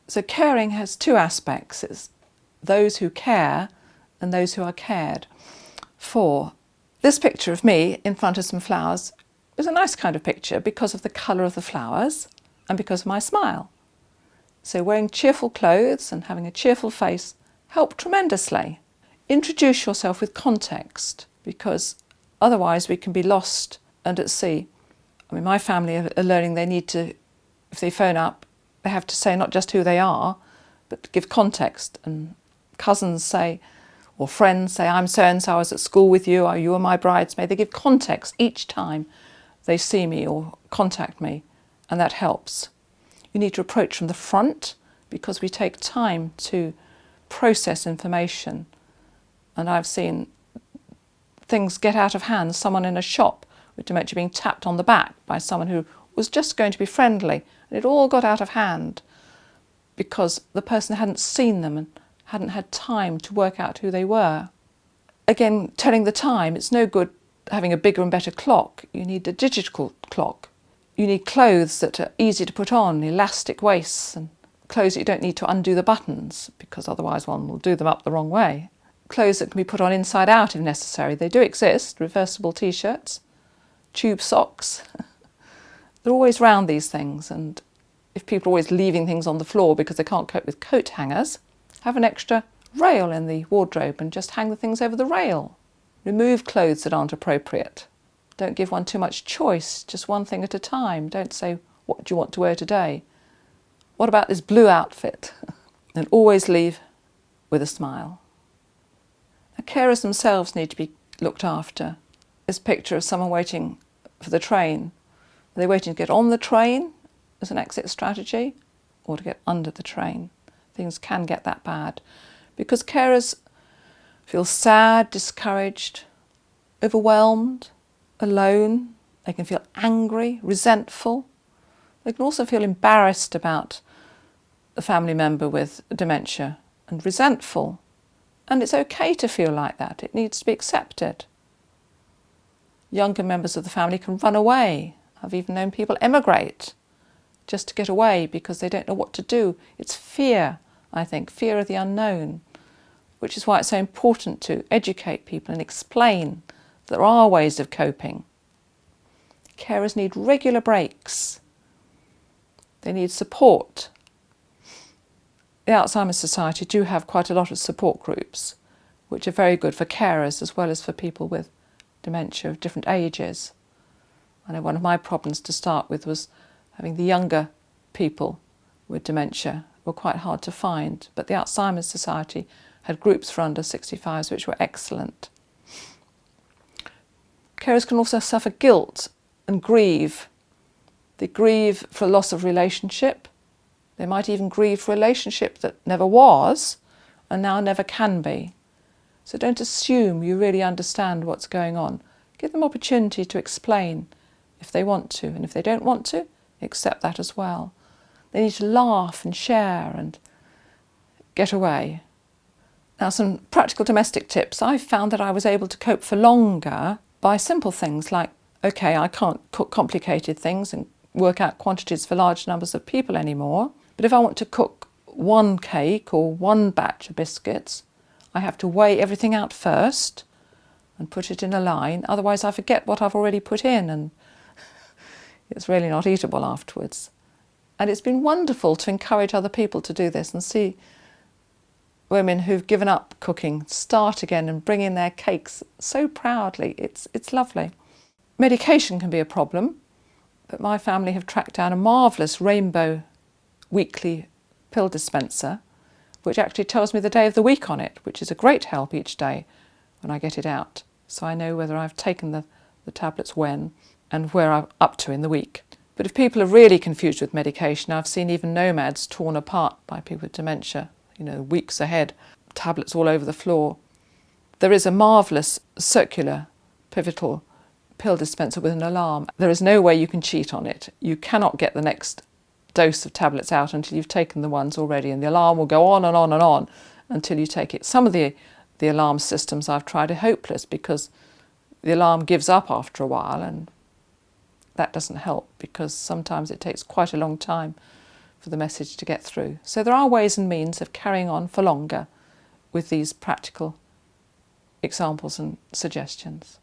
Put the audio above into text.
So caring has two aspects. It's those who care and those who are cared for. This picture of me in front of some flowers is a nice kind of picture because of the colour of the flowers and because of my smile. So wearing cheerful clothes and having a cheerful face help tremendously. Introduce yourself with context, because otherwise we can be lost and at sea. I mean, my family are learning they need to, if they phone up, they have to say not just who they are, but to give context. And cousins say, or friends say, I'm so-and-so, I was at school with you, or you were my bridesmaid. They give context each time they see me or contact me, and that helps. You need to approach from the front because we take time to process information. And I've seen things get out of hand. Someone in a shop with dementia being tapped on the back by someone who was just going to be friendly. And it all got out of hand because the person hadn't seen them and hadn't had time to work out who they were. Again, telling the time, it's no good having a bigger and better clock. You need a digital clock. You need clothes that are easy to put on, elastic waists, and clothes that you don't need to undo the buttons because otherwise one will do them up the wrong way. Clothes that can be put on inside out if necessary. They do exist, reversible t-shirts, tube socks. They're always round, these things, and if people are always leaving things on the floor because they can't cope with coat hangers, have an extra rail in the wardrobe and just hang the things over the rail. Remove clothes that aren't appropriate. Don't give one too much choice, just one thing at a time. Don't say, what do you want to wear today? What about this blue outfit? And always leave with a smile. Now, carers themselves need to be looked after. This picture of someone waiting for the train. Are they waiting to get on the train as an exit strategy or to get under the train? Things can get that bad because carers feel sad, discouraged, overwhelmed, alone. They can feel angry, resentful. They can also feel embarrassed about the family member with dementia and resentful. And it's okay to feel like that. It needs to be accepted. Younger members of the family can run away. I've even known people emigrate just to get away because they don't know what to do. It's fear, I think, fear of the unknown, which is why it's so important to educate people and explain that there are ways of coping. Carers need regular breaks. They need support. The Alzheimer's Society do have quite a lot of support groups, which are very good for carers as well as for people with dementia of different ages. I know one of my problems to start with was having the younger people with dementia were quite hard to find, but the Alzheimer's Society had groups for under 65s which were excellent. Carers can also suffer guilt and grieve. They grieve for loss of relationship. They might even grieve for a relationship that never was and now never can be. So don't assume you really understand what's going on. Give them opportunity to explain if they want to, and if they don't want to, accept that as well. They need to laugh and share and get away. Now, some practical domestic tips. I found that I was able to cope for longer by simple things like, okay, I can't cook complicated things and work out quantities for large numbers of people anymore, but if I want to cook one cake or one batch of biscuits, I have to weigh everything out first and put it in a line, otherwise I forget what I've already put in and it's really not eatable afterwards. And it's been wonderful to encourage other people to do this and see women who've given up cooking start again and bring in their cakes so proudly. It's lovely. Medication can be a problem, but my family have tracked down a marvellous rainbow weekly pill dispenser, which actually tells me the day of the week on it, which is a great help each day when I get it out. So I know whether I've taken the tablets when and where I'm up to in the week. But if people are really confused with medication, I've seen even nomads torn apart by people with dementia, weeks ahead, tablets all over the floor. There is a marvellous circular pivotal pill dispenser with an alarm. There is no way you can cheat on it. You cannot get the next dose of tablets out until you've taken the ones already, and the alarm will go on and on and on until you take it. Some of the alarm systems I've tried are hopeless because the alarm gives up after a while, and that doesn't help because sometimes it takes quite a long time for the message to get through. So there are ways and means of carrying on for longer with these practical examples and suggestions.